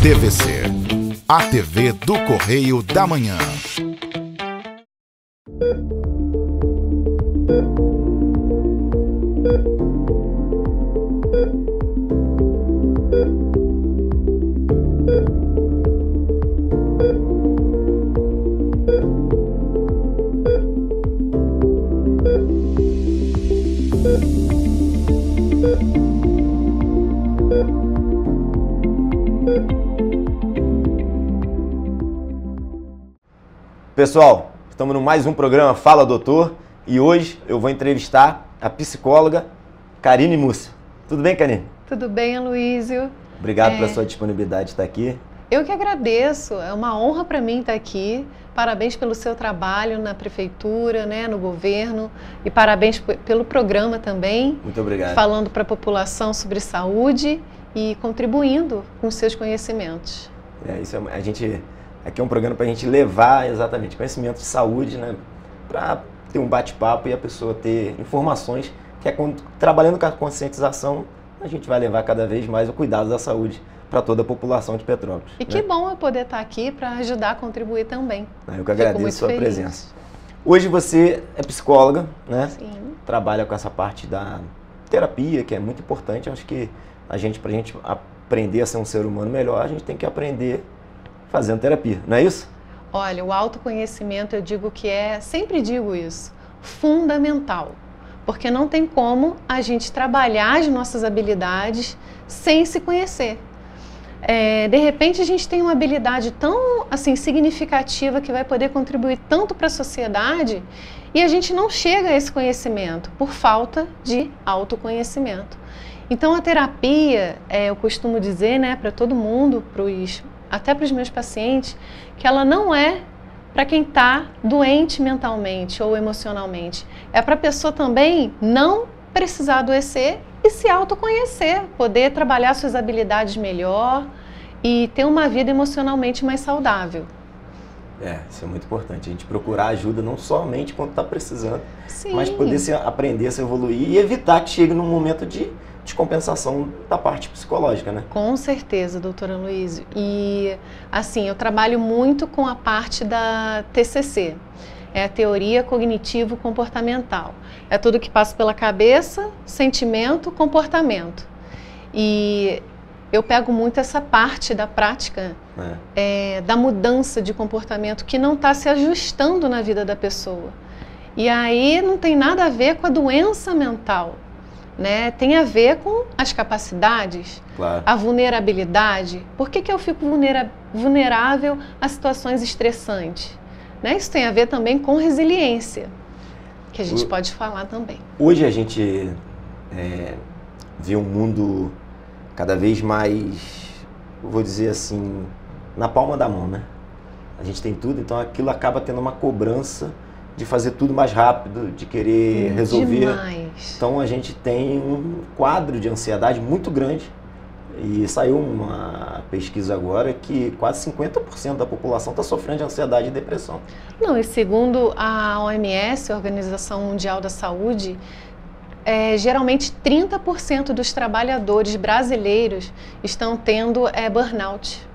TVC, a TV do Correio da Manhã. Pessoal, estamos no mais um programa Fala Doutor e hoje eu vou entrevistar a psicóloga Karine Múcio. Tudo bem, Karine? Tudo bem, Aloysio. Obrigado pela sua disponibilidade de estar aqui. Eu que agradeço, é uma honra para mim estar aqui. Parabéns pelo seu trabalho na prefeitura, né, no governo, e parabéns pelo programa também. Muito obrigado. Falando para a população sobre saúde e contribuindo com os seus conhecimentos. A gente... Aqui é um programa para a gente levar exatamente conhecimento de saúde, né, para ter um bate-papo e a pessoa ter informações que trabalhando com a conscientização, a gente vai levar cada vez mais o cuidado da saúde para toda a população de Petrópolis. E que bom eu poder estar aqui para ajudar a contribuir também. Eu que agradeço a sua presença. Hoje você é psicóloga, né? Sim. Trabalha com essa parte da terapia, que é muito importante. Acho que para a gente aprender a ser um ser humano melhor, a gente tem que aprender fazendo terapia, não é isso? Olha, o autoconhecimento, eu digo que sempre digo isso, fundamental. Porque não tem como a gente trabalhar as nossas habilidades sem se conhecer. De repente a gente tem uma habilidade tão assim, significativa que vai poder contribuir tanto para a sociedade e a gente não chega a esse conhecimento por falta de autoconhecimento. Então a terapia, eu costumo dizer, né, para todo mundo, até para os meus pacientes, que ela não é para quem está doente mentalmente ou emocionalmente. É para a pessoa também não precisar adoecer e se autoconhecer, poder trabalhar suas habilidades melhor e ter uma vida emocionalmente mais saudável. Isso é muito importante, a gente procurar ajuda não somente quando está precisando, Sim. mas poder aprender a se evoluir e evitar que chegue num momento de descompensação da parte psicológica, né? Com certeza, doutora Aloysio. E, assim, eu trabalho muito com a parte da TCC, é a teoria cognitivo-comportamental. É tudo que passa pela cabeça, sentimento, comportamento. E eu pego muito essa parte da prática, da mudança de comportamento que não está se ajustando na vida da pessoa. E aí não tem nada a ver com a doença mental. Né? Tem a ver com as capacidades, claro. A vulnerabilidade. Por que eu fico vulnerável a situações estressantes? Né? Isso tem a ver também com resiliência, que a gente pode falar também. Hoje a gente vê um mundo cada vez mais, eu vou dizer assim, na palma da mão, né? A gente tem tudo, então aquilo acaba tendo uma cobrança de fazer tudo mais rápido, de querer resolver. Demais. Então a gente tem um quadro de ansiedade muito grande e saiu uma pesquisa agora que quase 50% da população está sofrendo de ansiedade e depressão. Não, e segundo a OMS, a Organização Mundial da Saúde, geralmente 30% dos trabalhadores brasileiros estão tendo burnout.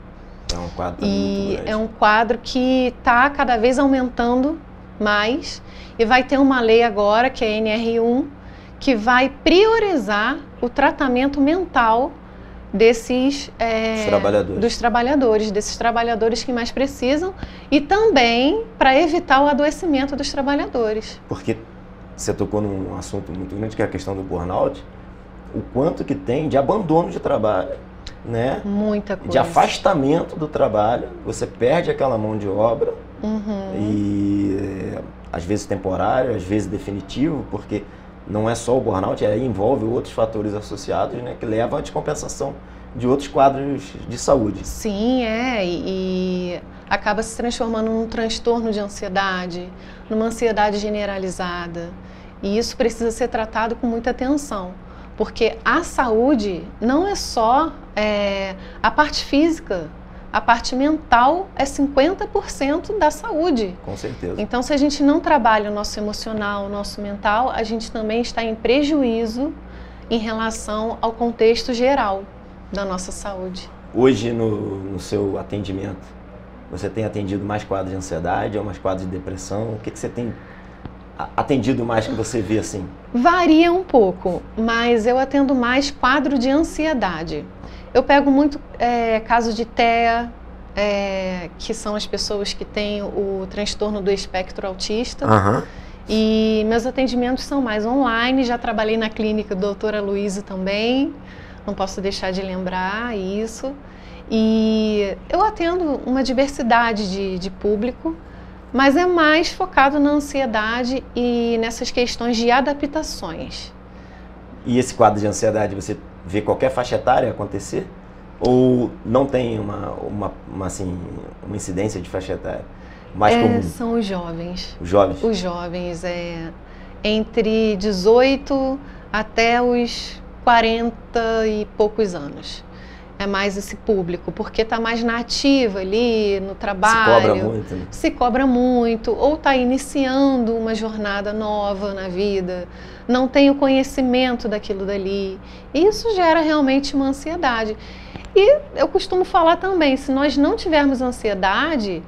É um quadro muito grande. É um quadro que está cada vez aumentando mais, e vai ter uma lei agora, que é a NR1, que vai priorizar o tratamento mental desses desses trabalhadores que mais precisam, e também para evitar o adoecimento dos trabalhadores. Porque você tocou num assunto muito grande, que é a questão do burnout, o quanto que tem de abandono de trabalho, né? Muita coisa. De afastamento do trabalho, você perde aquela mão de obra, e às vezes temporário, às vezes definitivo, porque não é só o burnout, envolve outros fatores associados, né, que levam à descompensação de outros quadros de saúde. Sim, e acaba se transformando num transtorno de ansiedade, numa ansiedade generalizada, e isso precisa ser tratado com muita atenção, porque a saúde não é só a parte física. A parte mental é 50% da saúde. Com certeza. Então, se a gente não trabalha o nosso emocional, o nosso mental, a gente também está em prejuízo em relação ao contexto geral da nossa saúde. Hoje, no seu atendimento, você tem atendido mais quadros de ansiedade ou mais quadros de depressão? O que você tem atendido mais que você vê assim? Varia um pouco, mas eu atendo mais quadro de ansiedade. Eu pego muito caso de TEA, que são as pessoas que têm o transtorno do espectro autista. Aham. E meus atendimentos são mais online, já trabalhei na clínica doutora Luísa também, não posso deixar de lembrar isso. E eu atendo uma diversidade de público, mas é mais focado na ansiedade e nessas questões de adaptações. E esse quadro de ansiedade, você vê qualquer faixa etária acontecer? Ou não tem uma incidência de faixa etária mais comum? São os jovens. Os jovens? Os jovens, entre 18 até os 40 e poucos anos. É mais esse público, porque está mais na ativa ali, no trabalho. Se cobra muito, né? Se cobra muito, ou está iniciando uma jornada nova na vida, não tem o conhecimento daquilo dali. Isso gera realmente uma ansiedade. E eu costumo falar também, se nós não tivermos ansiedade,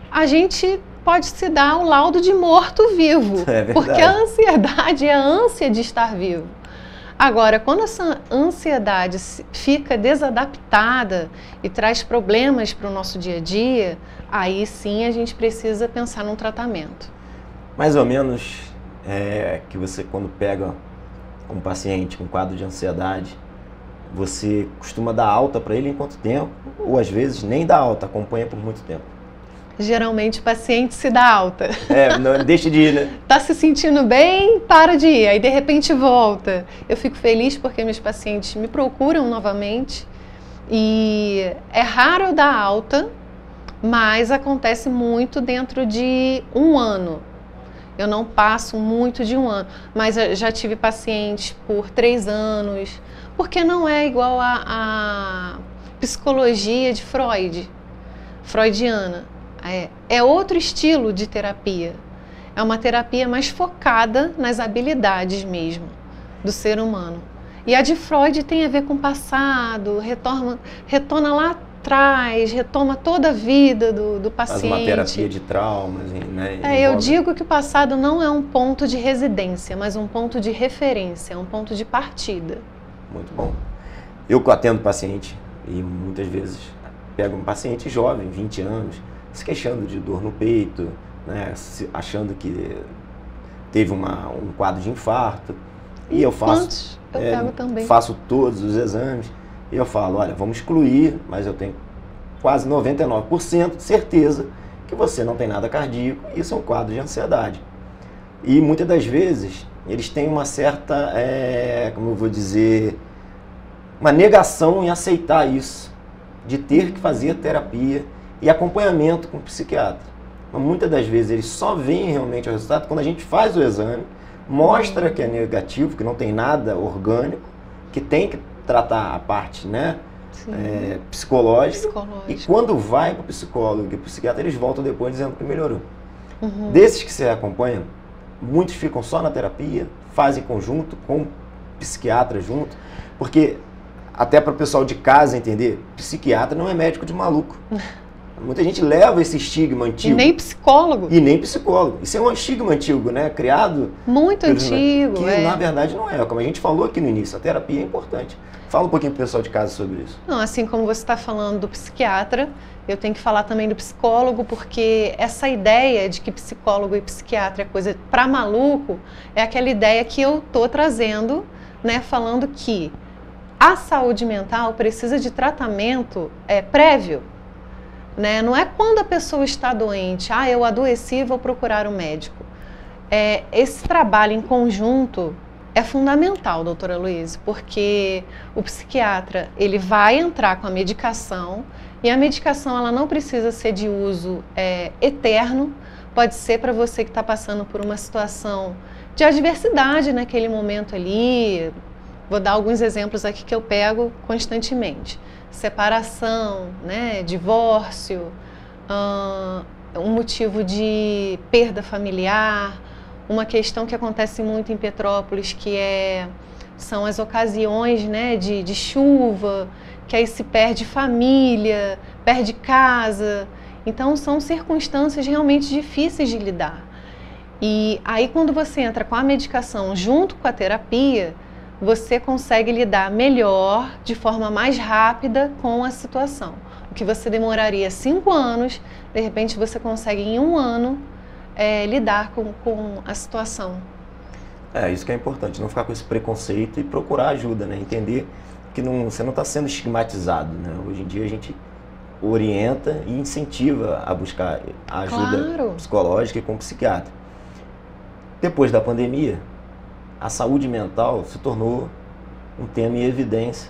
a gente pode se dar o laudo de morto-vivo. É verdade. Porque a ansiedade é a ânsia de estar vivo. Agora, quando essa ansiedade fica desadaptada e traz problemas para o nosso dia a dia, aí sim a gente precisa pensar num tratamento. Mais ou menos que você, quando pega um paciente com quadro de ansiedade, você costuma dar alta para ele em quanto tempo? Ou às vezes nem dá alta, acompanha por muito tempo? Geralmente o paciente se dá alta. Não deixa de ir, né? Tá se sentindo bem, para de ir, aí de repente volta. Eu fico feliz porque meus pacientes me procuram novamente e é raro eu dar alta, mas acontece muito dentro de um ano. Eu não passo muito de um ano, mas eu já tive pacientes por 3 anos, porque não é igual a psicologia de Freud, freudiana. É outro estilo de terapia. É uma terapia mais focada nas habilidades mesmo do ser humano. E a de Freud tem a ver com o passado, retorna lá atrás, retoma toda a vida do paciente. Faz uma terapia de traumas, né? Eu digo que o passado não é um ponto de residência, mas um ponto de referência, um ponto de partida. Muito bom. Eu atendo paciente e muitas vezes pego um paciente jovem, 20 anos, se queixando de dor no peito, né, achando que teve um quadro de infarto. E eu faço, pego também. Faço todos os exames e eu falo, olha, vamos excluir, mas eu tenho quase 99% de certeza que você não tem nada cardíaco, isso é um quadro de ansiedade. E muitas das vezes eles têm uma certa, como eu vou dizer, uma negação em aceitar isso, de ter que fazer terapia e acompanhamento com o psiquiatra. Mas muitas das vezes eles só veem realmente o resultado quando a gente faz o exame, mostra que é negativo, que não tem nada orgânico, que tem que tratar a parte, né, psicológica. E quando vai para o psicólogo e para o psiquiatra, eles voltam depois dizendo que melhorou. Desses que você acompanha, muitos ficam só na terapia, fazem conjunto com o psiquiatra junto, porque até para o pessoal de casa entender, psiquiatra não é médico de maluco. Muita gente leva esse estigma antigo. E nem psicólogo. E nem psicólogo. Isso é um estigma antigo, né? Criado... Muito antigo, que na verdade não é. Como a gente falou aqui no início, a terapia é importante. Fala um pouquinho pro pessoal de casa sobre isso. Não, assim como você está falando do psiquiatra, eu tenho que falar também do psicólogo, porque essa ideia de que psicólogo e psiquiatra é coisa para maluco, é aquela ideia que eu tô trazendo, né? Falando que a saúde mental precisa de tratamento prévio. Né? Não é quando a pessoa está doente, eu adoeci, vou procurar um médico. Esse trabalho em conjunto é fundamental, doutora Luísa, porque o psiquiatra ele vai entrar com a medicação e a medicação ela não precisa ser de uso eterno, pode ser para você que está passando por uma situação de adversidade naquele momento ali. Vou dar alguns exemplos aqui que eu pego constantemente. Separação, né, divórcio, um motivo de perda familiar, uma questão que acontece muito em Petrópolis, que é são as ocasiões, né, de chuva, que aí se perde família, perde casa. Então são circunstâncias realmente difíceis de lidar. E aí quando você entra com a medicação junto com a terapia, você consegue lidar melhor, de forma mais rápida com a situação. O que você demoraria 5 anos, de repente você consegue em 1 ano lidar com a situação. Isso que é importante, não ficar com esse preconceito e procurar ajuda, né? Entender que você não está sendo estigmatizado, né? Hoje em dia a gente orienta e incentiva a buscar a ajuda psicológica e com o psiquiatra. Depois da pandemia, a saúde mental se tornou um tema em evidência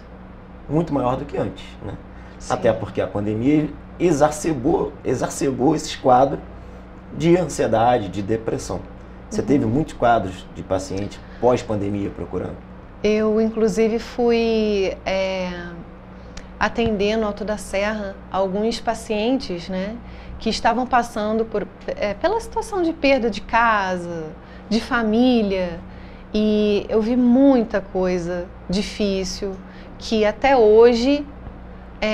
muito maior do que antes, né? Até porque a pandemia exacerbou esses quadros de ansiedade, de depressão. Você teve muitos quadros de paciente pós-pandemia procurando? Eu, inclusive, fui atender no Alto da Serra alguns pacientes, né, que estavam passando pela situação de perda de casa, de família, e eu vi muita coisa difícil que até hoje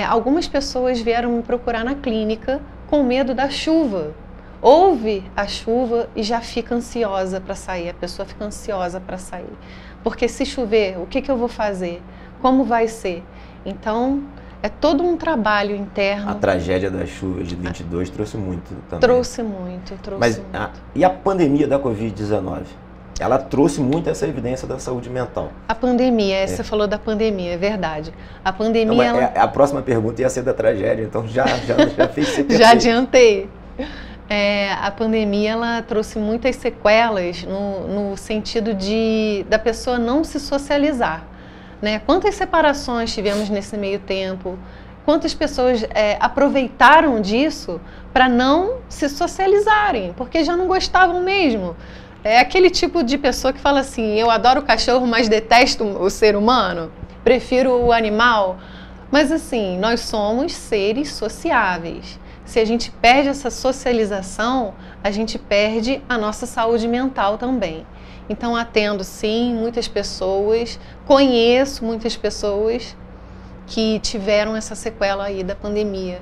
algumas pessoas vieram me procurar na clínica com medo da chuva. Ouve a chuva e já fica ansiosa para sair, a pessoa fica ansiosa para sair. Porque se chover, o que eu vou fazer? Como vai ser? Então, é todo um trabalho interno. A tragédia das chuvas de 22 trouxe muito também. Trouxe muito. Mas e a pandemia da Covid-19? Ela trouxe muito essa evidência da saúde mental. A pandemia, você falou da pandemia, é verdade. A pandemia... Não, a próxima pergunta ia ser da tragédia, então já fez você Já adiantei. A pandemia ela trouxe muitas sequelas no sentido da pessoa não se socializar, né? Quantas separações tivemos nesse meio tempo? Quantas pessoas aproveitaram disso para não se socializarem, porque já não gostavam mesmo? É aquele tipo de pessoa que fala assim, eu adoro o cachorro, mas detesto o ser humano, prefiro o animal. Mas assim, nós somos seres sociáveis. Se a gente perde essa socialização, a gente perde a nossa saúde mental também. Então, atendo sim muitas pessoas, conheço muitas pessoas que tiveram essa sequela aí da pandemia,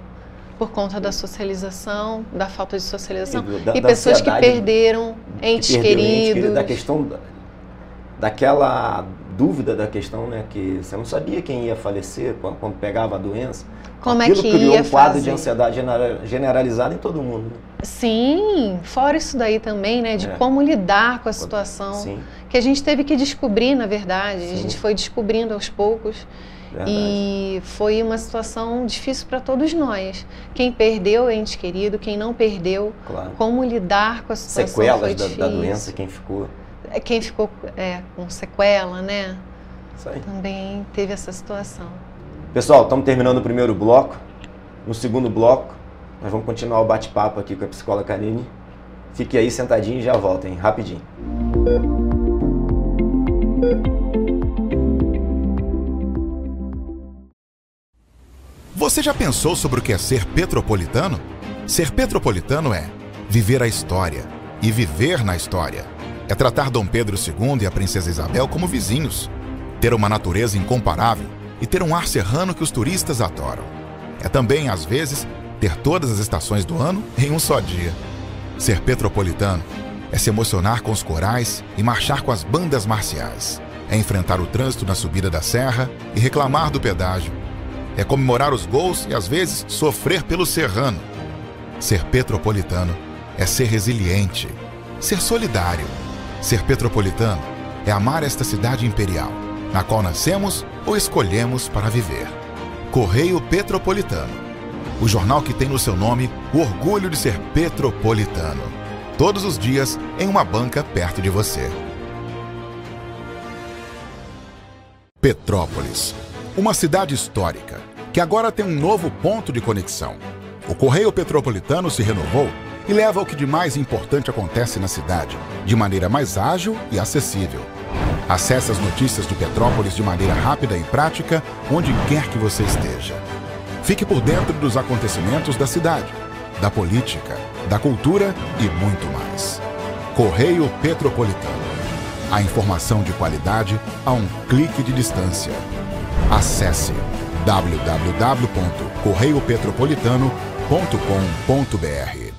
por conta da socialização, da falta de socialização, e pessoas que perderam entes queridos. Da questão, daquela dúvida da questão, né, que você não sabia quem ia falecer quando pegava a doença. Como aquilo que criou ia um quadro fazer? de ansiedade generalizada em todo mundo. Né? Sim, fora isso daí também, né, de como lidar com a situação, Sim. que a gente teve que descobrir, na verdade, Sim. a gente foi descobrindo aos poucos. Verdade. E foi uma situação difícil para todos nós. Quem perdeu ente querido, quem não perdeu, como lidar com a situação sequelas foi difícil. da doença, quem ficou com sequela, né? Isso aí. Também teve essa situação. Pessoal, estamos terminando o primeiro bloco. No segundo bloco, nós vamos continuar o bate-papo aqui com a psicóloga Karine. Fique aí sentadinho e já voltem, rapidinho. Você já pensou sobre o que é ser petropolitano? Ser petropolitano é viver a história e viver na história. É tratar Dom Pedro II e a Princesa Isabel como vizinhos. Ter uma natureza incomparável e ter um ar serrano que os turistas adoram. É também, às vezes, ter todas as estações do ano em um só dia. Ser petropolitano é se emocionar com os corais e marchar com as bandas marciais. É enfrentar o trânsito na subida da serra e reclamar do pedágio. É comemorar os gols e, às vezes, sofrer pelo serrano. Ser petropolitano é ser resiliente, ser solidário. Ser petropolitano é amar esta cidade imperial, na qual nascemos ou escolhemos para viver. Correio Petropolitano, o jornal que tem no seu nome o orgulho de ser petropolitano. Todos os dias em uma banca perto de você. Petrópolis, uma cidade histórica, que agora tem um novo ponto de conexão. O Correio Petropolitano se renovou e leva o que de mais importante acontece na cidade, de maneira mais ágil e acessível. Acesse as notícias de Petrópolis de maneira rápida e prática, onde quer que você esteja. Fique por dentro dos acontecimentos da cidade, da política, da cultura e muito mais. Correio Petropolitano. A informação de qualidade a um clique de distância. Acesse www.correiopetropolitano.com.br.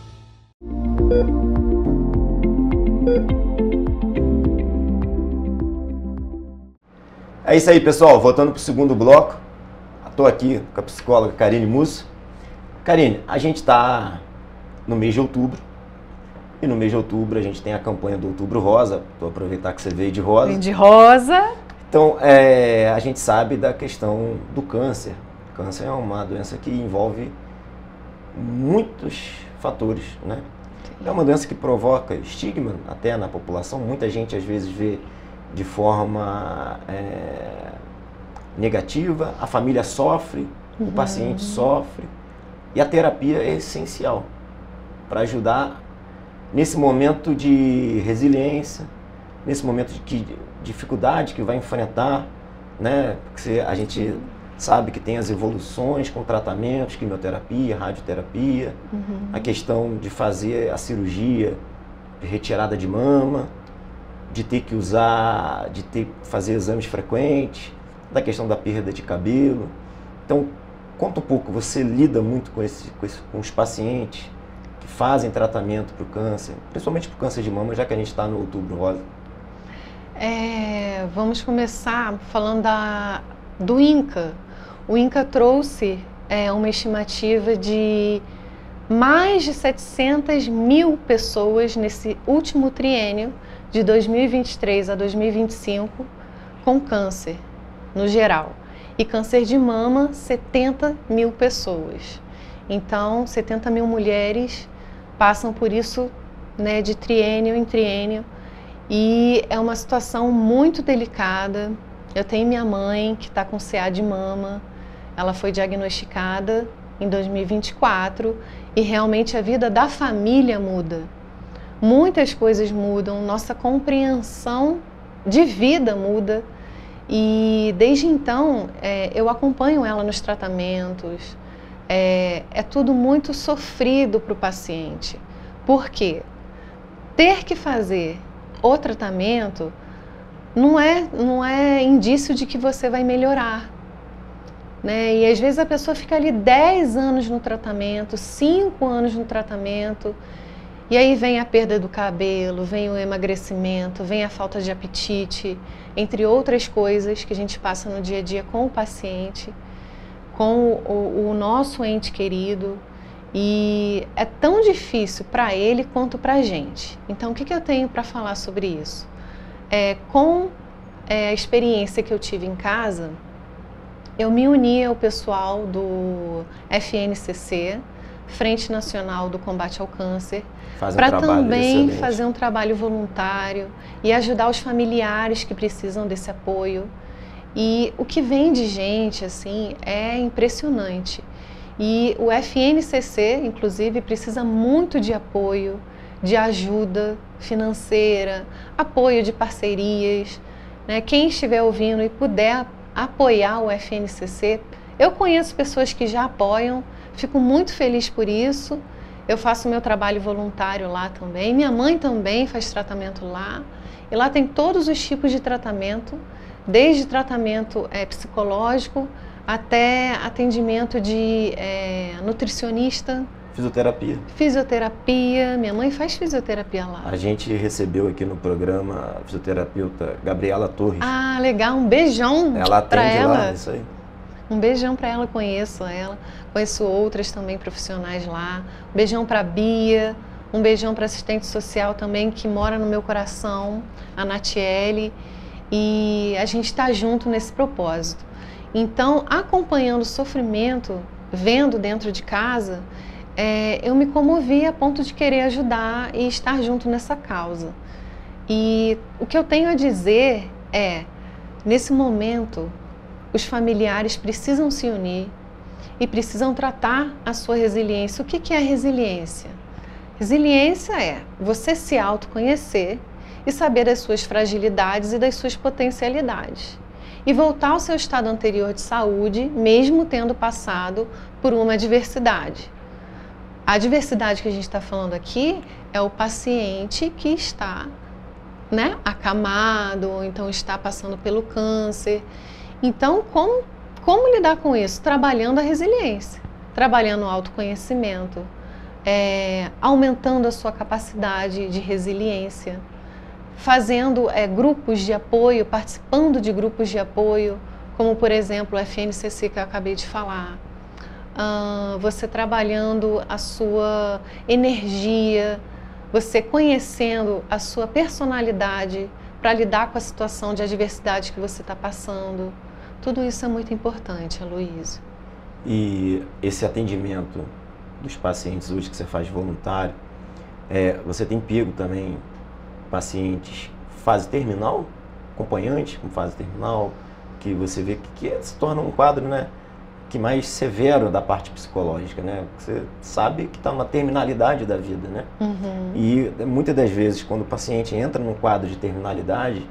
É isso aí, pessoal. Voltando para o segundo bloco. Estou aqui com a psicóloga Karine Musso. Karine, a gente está no mês de outubro. E no mês de outubro a gente tem a campanha do Outubro Rosa. Vou aproveitar que você veio de rosa. Vem de rosa. Então, a gente sabe da questão do câncer. Câncer é uma doença que envolve muitos fatores, né? É uma doença que provoca estigma até na população. Muita gente às vezes vê de forma negativa, a família sofre, o paciente sofre. E a terapia é essencial para ajudar nesse momento de resiliência, nesse momento de dificuldade que vai enfrentar, né? Porque a gente sabe que tem as evoluções com tratamentos, quimioterapia, radioterapia, a questão de fazer a cirurgia de retirada de mama, de ter que usar, fazer exames frequentes, da questão da perda de cabelo. Então, conta um pouco, você lida muito com os pacientes que fazem tratamento para o câncer, principalmente para o câncer de mama, já que a gente está no Outubro Rosa. Vamos começar falando do INCA. O INCA trouxe uma estimativa de mais de 700 mil pessoas nesse último triênio, de 2023 a 2025, com câncer, no geral. E câncer de mama, 70 mil pessoas. Então, 70 mil mulheres passam por isso, né, de triênio em triênio. E é uma situação muito delicada. Eu tenho minha mãe que está com CA de mama. Ela foi diagnosticada em 2024 e realmente a vida da família muda. Muitas coisas mudam, nossa compreensão de vida muda. E desde então eu acompanho ela nos tratamentos. É tudo muito sofrido para o paciente. Por quê? Ter que fazer o tratamento não é indício de que você vai melhorar, né? E às vezes a pessoa fica ali 10 anos no tratamento, 5 anos no tratamento, e aí vem a perda do cabelo, vem o emagrecimento, vem a falta de apetite, entre outras coisas que a gente passa no dia a dia com o paciente, com o nosso ente querido. E é tão difícil para ele quanto para a gente. Então, o que eu tenho para falar sobre isso? Com a experiência que eu tive em casa, eu me uni ao pessoal do FNCC, Frente Nacional do Combate ao Câncer, para também fazer um trabalho voluntário e ajudar os familiares que precisam desse apoio. E o que vem de gente, assim, é impressionante. E o FNCC, inclusive, precisa muito de apoio, de ajuda financeira, apoio de parcerias, né? Quem estiver ouvindo e puder apoiar o FNCC, eu conheço pessoas que já apoiam, fico muito feliz por isso. Eu faço meu trabalho voluntário lá também, minha mãe também faz tratamento lá, e lá tem todos os tipos de tratamento, desde tratamento psicológico, até atendimento de nutricionista. Fisioterapia, minha mãe faz fisioterapia lá. A gente recebeu aqui no programa a fisioterapeuta Gabriela Torres. Ah, legal, um beijão para ela. Ela atende lá, isso aí. Um beijão para ela, conheço outras também profissionais lá. Um beijão para a Bia, um beijão para assistente social também que mora no meu coração, a Natiele. E a gente está junto nesse propósito. Então, acompanhando o sofrimento, vendo dentro de casa, eu me comovi a ponto de querer ajudar e estar junto nessa causa. E o que eu tenho a dizer nesse momento, os familiares precisam se unir e precisam tratar a sua resiliência. O que é resiliência? Resiliência é você se autoconhecer e saber das suas fragilidades e das suas potencialidades. E voltar ao seu estado anterior de saúde, mesmo tendo passado por uma adversidade. A adversidade que a gente está falando aqui é o paciente que está né, acamado, ou então está passando pelo câncer. Então, como lidar com isso? Trabalhando a resiliência, trabalhando o autoconhecimento, aumentando a sua capacidade de resiliência, fazendo grupos de apoio, participando de grupos de apoio, como por exemplo o FNCC que eu acabei de falar. Você trabalhando a sua energia, você conhecendo a sua personalidade para lidar com a situação de adversidade que você está passando. Tudo isso é muito importante, Aloysio. E esse atendimento dos pacientes hoje que você faz voluntário, você tem pego também pacientes fase terminal, acompanhantes com fase terminal, que você vê que se torna um quadro, né, que mais severo da parte psicológica, né? Você sabe que está na terminalidade da vida, né? Uhum. E muitas das vezes, quando o paciente entra num quadro de terminalidade,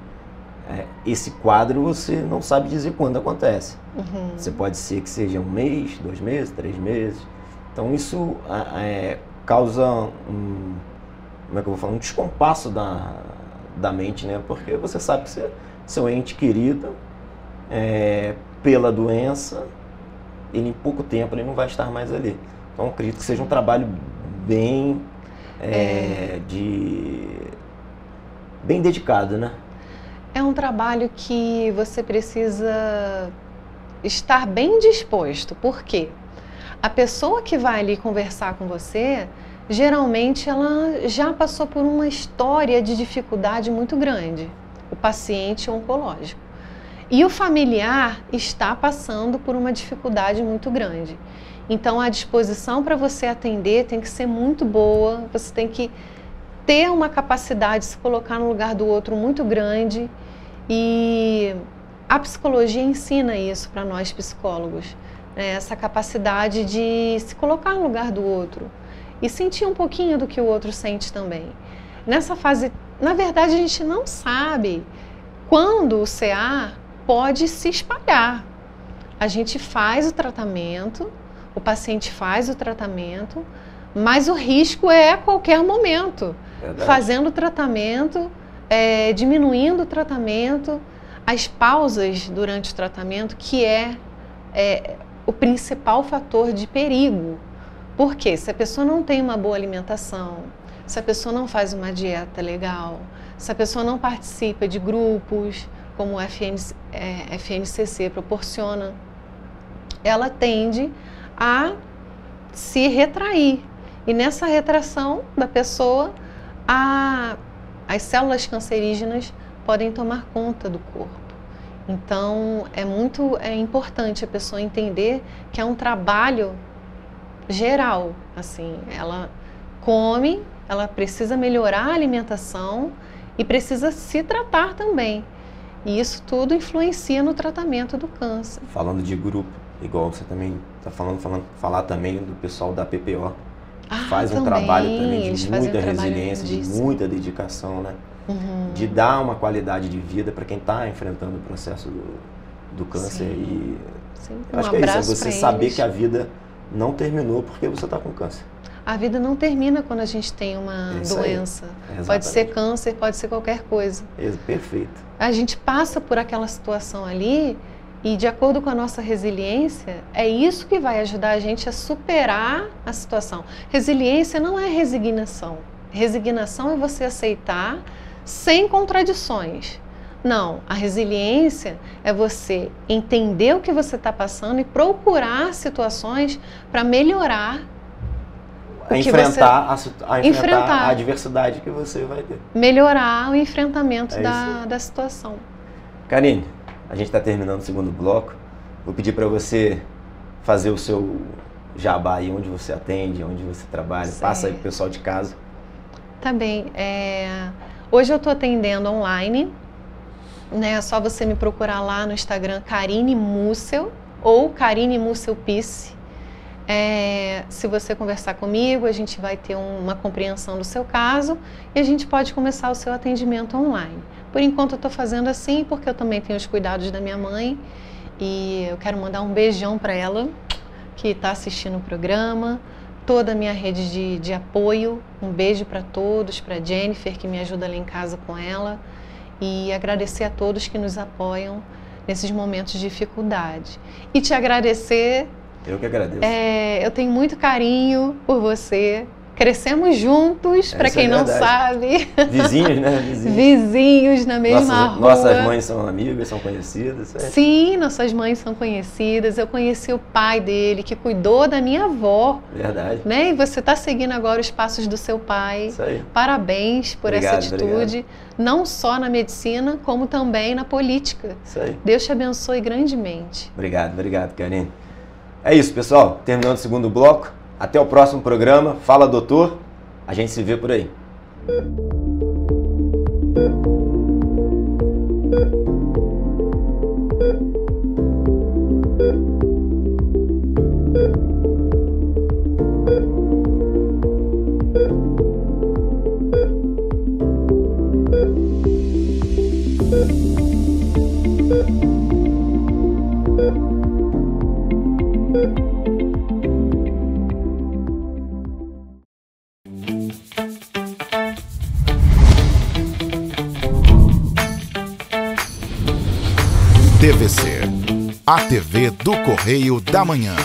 esse quadro você não sabe dizer quando acontece. Uhum. Você pode ser que seja 1 mês, 2 meses, 3 meses. Então isso causa como é que eu vou falar? Um descompasso da mente, né? Porque você sabe que seu ente querido, pela doença, ele em pouco tempo ele não vai estar mais ali. Então acredito que seja um trabalho bem bem dedicado, né? É um trabalho que você precisa estar bem disposto. Por quê? A pessoa que vai ali conversar com você, geralmente ela já passou por uma história de dificuldade muito grande, o paciente oncológico. E o familiar está passando por uma dificuldade muito grande. Então a disposição para você atender tem que ser muito boa, você tem que ter uma capacidade de se colocar no lugar do outro muito grande. E a psicologia ensina isso para nós psicólogos, né? Essa capacidade de se colocar no lugar do outro e sentir um pouquinho do que o outro sente também. Nessa fase, na verdade, a gente não sabe quando o CA pode se espalhar. A gente faz o tratamento, o paciente faz o tratamento, mas o risco é a qualquer momento. Verdade. Fazendo o tratamento, diminuindo o tratamento, as pausas durante o tratamento, que é o principal fator de perigo. Por quê? Se a pessoa não tem uma boa alimentação, se a pessoa não faz uma dieta legal, se a pessoa não participa de grupos, como o FNCC proporciona, ela tende a se retrair. E nessa retração da pessoa, as células cancerígenas podem tomar conta do corpo. Então, é importante a pessoa entender que é um trabalho geral. Assim, ela come, ela precisa melhorar a alimentação e precisa se tratar também. E isso tudo influencia no tratamento do câncer. Falando de grupo, igual você também está falar também do pessoal da PPO. Faz um trabalho também de muita resiliência, de muita dedicação, né? Uhum. De dar uma qualidade de vida para quem está enfrentando o processo do câncer. Sim. Eu acho que é isso, você saber que a vida não terminou porque você está com câncer. A vida não termina quando a gente tem uma doença. Pode ser câncer, pode ser qualquer coisa. Perfeito. A gente passa por aquela situação ali e, de acordo com a nossa resiliência, é isso que vai ajudar a gente a superar a situação. Resiliência não é resignação. Resignação é você aceitar sem contradições. Não, a resiliência é você entender o que você está passando e procurar situações para melhorar enfrentar a adversidade que você vai ter. Melhorar o enfrentamento da situação. Karine, a gente está terminando o segundo bloco. Vou pedir para você fazer o seu jabá aí, onde você atende, onde você trabalha. Certo. Passa aí pro pessoal de casa. Tá bem. Hoje eu estou atendendo online. Né? É só você me procurar lá no Instagram, Karine Mussel ou Karine Mussel Pisse. Se você conversar comigo, a gente vai ter uma compreensão do seu caso e a gente pode começar o seu atendimento online. Por enquanto eu estou fazendo assim porque eu também tenho os cuidados da minha mãe e eu quero mandar um beijão para ela que está assistindo o programa, toda a minha rede de apoio. Um beijo para todos, para Jennifer, que me ajuda lá em casa com ela, e agradecer a todos que nos apoiam nesses momentos de dificuldade. E te agradecer. Eu que agradeço. Eu tenho muito carinho por você. Crescemos juntos, para quem não sabe. Vizinhos, né? Vizinhos na mesma rua. Nossas mães são amigas, são conhecidas. Sim, nossas mães são conhecidas. Eu conheci o pai dele, que cuidou da minha avó. Verdade. Né? E você está seguindo agora os passos do seu pai. Isso aí. Parabéns por essa atitude. Obrigado. Não só na medicina, como também na política. Isso aí. Deus te abençoe grandemente. Obrigado, Karine. É isso, pessoal. Terminando o segundo bloco. Até o próximo programa. Fala, doutor. A gente se vê por aí. TVC, a TV do Correio da Manhã.